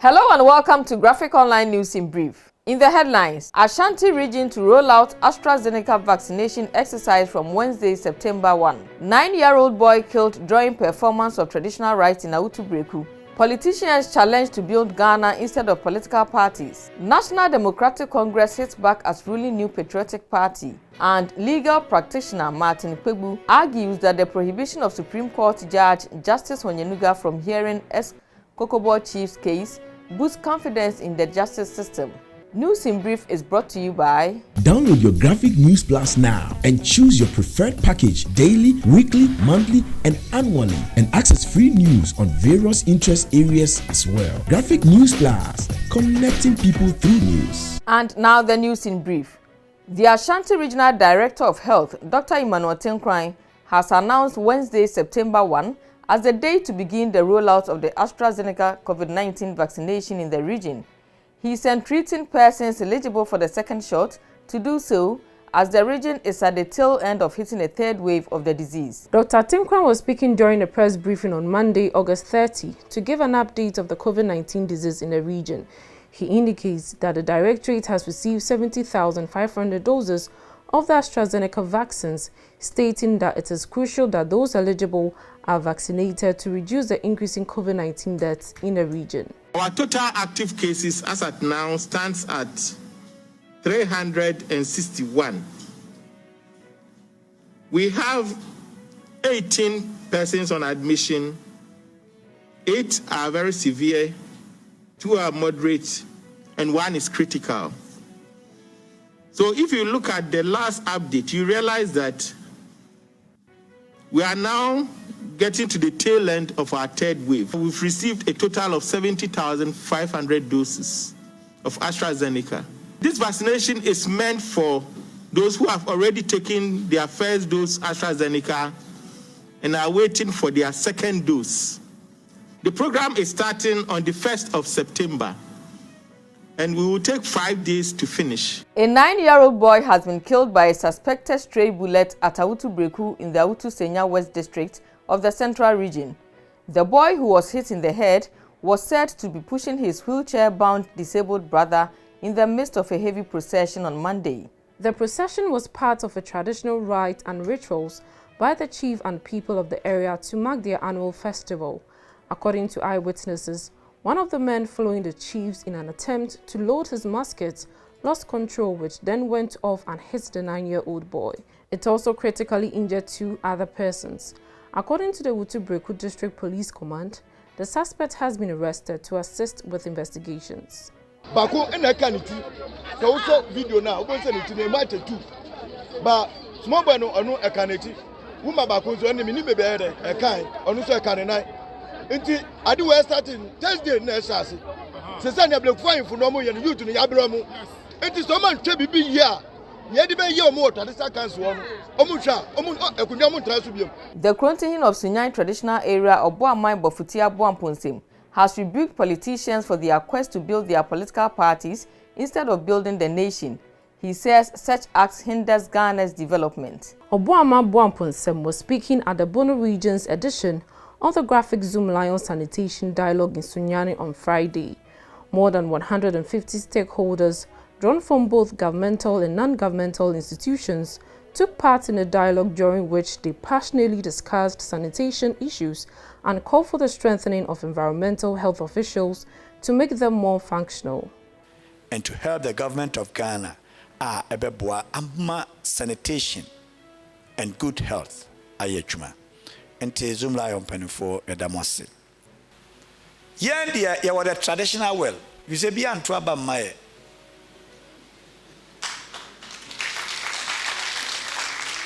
Hello and welcome to Graphic Online News in Brief. In the headlines, Ashanti Region to roll out Astrazeneca vaccination exercise from Wednesday, September 1. 9-year-old boy killed during performance of traditional rites in Awutu Beraku. Politicians challenged to build Ghana instead of political parties. National Democratic Congress hits back at ruling new Patriotic Party. And legal practitioner Kpebu argues that the prohibition of Supreme Court Judge Justice Honyenuga from hearing ex-COCOBOD chief's case boosts confidence in the justice system. News in Brief is brought to you by... Download your Graphic News Plus now and choose your preferred package daily, weekly, monthly, and annually, and access free news on various interest areas as well. Graphic News Plus, connecting people through news. And now the news in brief. The Ashanti Regional Director of Health, Dr. Emmanuel Tenkran, has announced Wednesday, September 1, as the day to begin the rollout of the Astrazeneca COVID-19 vaccination in the region. He is entreating persons eligible for the second shot to do so, as the region is at the tail end of hitting a third wave of the disease. Dr. Tenkran was speaking during a press briefing on Monday, August 30, to give an update of the COVID-19 disease in the region. He indicates that the Directorate has received 70,500 doses of the Astrazeneca vaccines, stating that it is crucial that those eligible are vaccinated to reduce the increase in COVID-19 deaths in the region. Our total active cases as at now stands at 361. We have 18 persons on admission. 8 are very severe, 2 are moderate, and 1 is critical. So if you look at the last update, you realize that we are now getting to the tail end of our third wave. We've received a total of 70,500 doses of AstraZeneca. This vaccination is meant for those who have already taken their first dose AstraZeneca and are waiting for their second dose. The program is starting on the 1st of September. And we will take 5 days to finish. A 9-year-old boy has been killed by a suspected stray bullet at Awutu Beraku in the Awutu West District of the Central Region. The boy, who was hit in the head, was said to be pushing his wheelchair-bound disabled brother in the midst of a heavy procession on Monday. The procession was part of a traditional rite and rituals by the chief and people of the area to mark their annual festival. According to eyewitnesses, one of the men following the chiefs in an attempt to load his musket lost control, which then went off and hit the 9-year-old boy. It also critically injured 2 other persons. According to the Awutu Beraku District Police Command, the suspect has been arrested to assist with investigations. Bako ena kaniti ka wuso video na ubonse ni tine mate tu ba small boy no onu ekaniti wuma bako so ene mini bebe ere ekan onu so ekane nai nti ade we starting Thursday na esase se se na ble kwan fu no mo ye no youth ni yabra mu nti so man twa bibi ye a ye de be ye omo traditional council onu omo twa omo ekunwa mo tra so biem. The Krontihin of Sunyani traditional area of Boamai Bofutia Boamponsem has rebuked politicians for their quest to build their political parties instead of building the nation. He says such acts hinders Ghana's development. Obuama Boamponsem was speaking at the Bono Region's edition of the graphic Zoom Lion Sanitation dialogue in Sunyani on Friday. More than 150 stakeholders, drawn from both governmental and non-governmental institutions, took part in a dialogue during which they passionately discussed sanitation issues and called for the strengthening of environmental health officials to make them more functional. And to help the government of Ghana, ebeboa ama sanitation and good health ayechuma. Ente Zoom Lion penifo edamose. Yendia ya wada traditional well. You say be anto aba mae.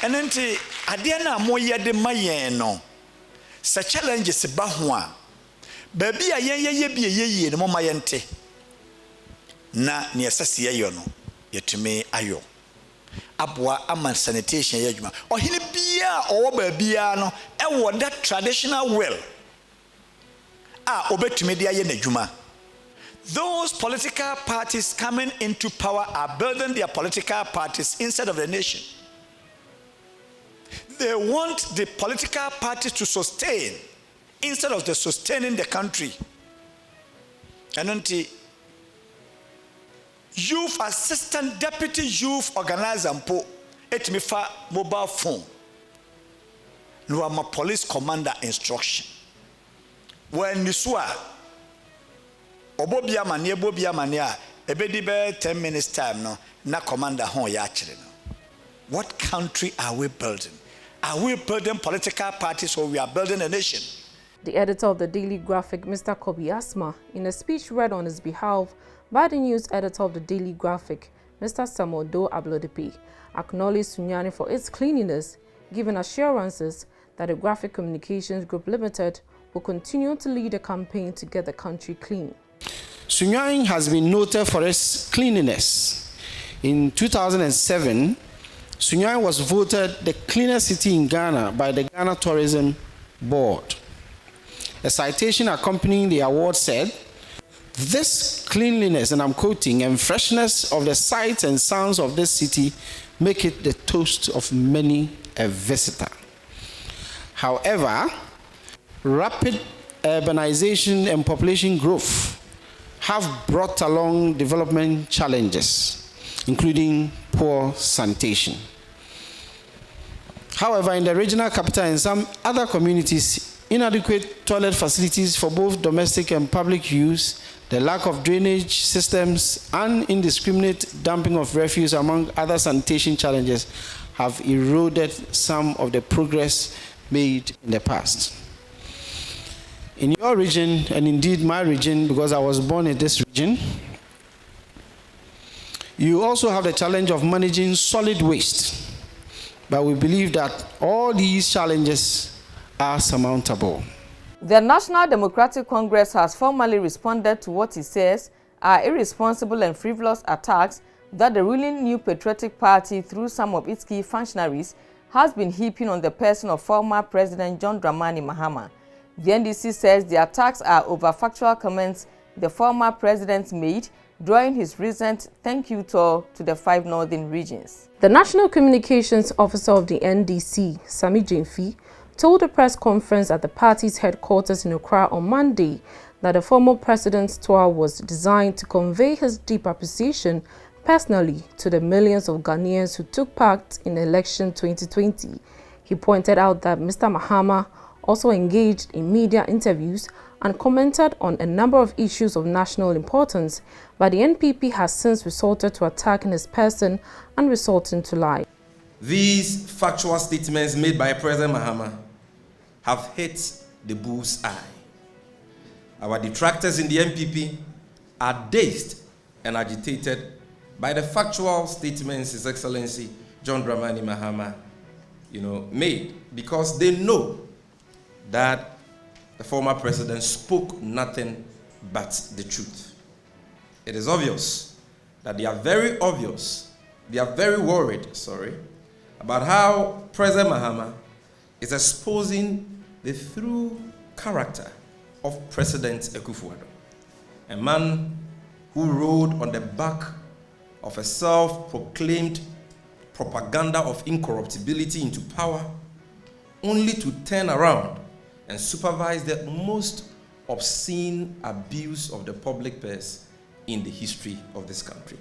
Enenti adia na moye de maye no. Sa challenges ba ho a. Baby a ye bi ye no maye nte. Na ne esase ye no yetumi ayo. Abwa ama sanitation ye adwuma. Ohine bia owo ba bia no e wo that traditional well. Obetumi de aye n'adwuma. Those political parties coming into power are building their political parties instead of the nation. They want the political parties to sustain instead of the sustaining the country. Enunti youth assistant deputy youth organizer mpo etimi fa mobile phone no ama police commander instruction when nisua obobia mane a ebedi be 10 minutes time no na commander hon ya akire no. What country are we building? Are we building political parties or we are building a nation? The editor of the Daily Graphic, Mr. Kobi Asma, in a speech read on his behalf by the news editor of the Daily Graphic, Mr. Samodo Ablodepe, acknowledged Sunyani for its cleanliness, giving assurances that the Graphic Communications Group Limited will continue to lead a campaign to get the country clean. Sunyani has been noted for its cleanliness. In 2007, Sunyani was voted the cleanest city in Ghana by the Ghana Tourism Board. A citation accompanying the award said, "This cleanliness," and I'm quoting, "and freshness of the sights and sounds of this city make it the toast of many a visitor." However, rapid urbanization and population growth have brought along development challenges, including poor sanitation. However, in the regional capital and some other communities, inadequate toilet facilities for both domestic and public use, the lack of drainage systems, and indiscriminate dumping of refuse, among other sanitation challenges, have eroded some of the progress made in the past. In your region, and indeed my region, because I was born in this region, you also have the challenge of managing solid waste. But we believe that all these challenges are surmountable. The National Democratic Congress has formally responded to what it says are irresponsible and frivolous attacks that the ruling New Patriotic Party, through some of its key functionaries, has been heaping on the person of former President John Dramani Mahama. The NDC says the attacks are over factual comments the former president made during his recent thank you tour to the 5 northern regions. The National Communications Officer of the NDC, Sami Jemfi, told a press conference at the party's headquarters in Accra on Monday that the former president's tour was designed to convey his deep appreciation personally to the millions of Ghanaians who took part in election 2020. He pointed out that Mr. Mahama also engaged in media interviews and commented on a number of issues of national importance, but the NPP has since resorted to attacking his person and resorting to lie. These factual statements made by President Mahama have hit the bull's eye. Our detractors in the NPP are dazed and agitated by the factual statements His Excellency John Dramani Mahama, made, because they know that the former president spoke nothing but the truth. It is obvious that they are very worried, about how President Mahama is exposing the true character of President Akufo-Addo, a man who rode on the back of a self-proclaimed propaganda of incorruptibility into power, only to turn around and supervise the most obscene abuse of the public purse in the history of this country.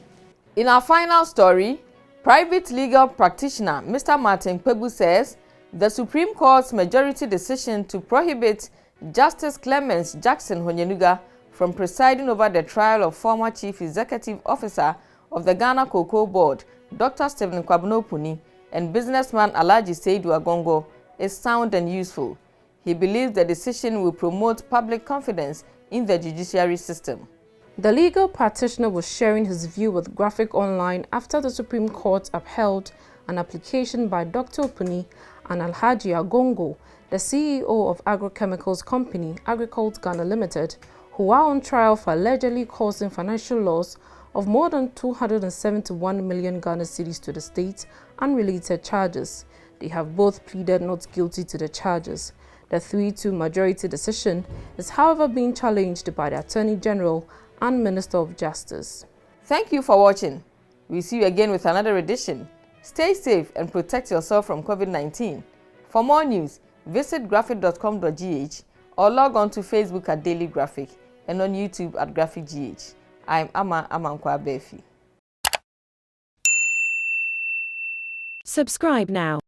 In our final story, private legal practitioner Mr. Martin Kpebu says the Supreme Court's majority decision to prohibit Justice Clemens Jackson Honyenuga from presiding over the trial of former Chief Executive Officer of the Ghana COCOBOD, Dr. Stephen Kwabena, and businessman Alhaji Seidu Agongo is sound and useful. He believes the decision will promote public confidence in the judiciary system. The legal practitioner was sharing his view with Graphic Online after the Supreme Court upheld an application by Dr. Opuni and Alhaji Agongo, the CEO of agrochemicals company Agricult Ghana Limited, who are on trial for allegedly causing financial loss of more than 271 million Ghana cedis to the state and related charges. They have both pleaded not guilty to the charges. The 3-2 majority decision is, however, being challenged by the Attorney General and Minister of Justice. Thank you for watching. We'll see you again with another edition. Stay safe and protect yourself from COVID-19. For more news, visit graphic.com.gh or log on to Facebook at Daily Graphic. and on YouTube at Graphic GH. I'm Ama Amankwa Befi. Subscribe now.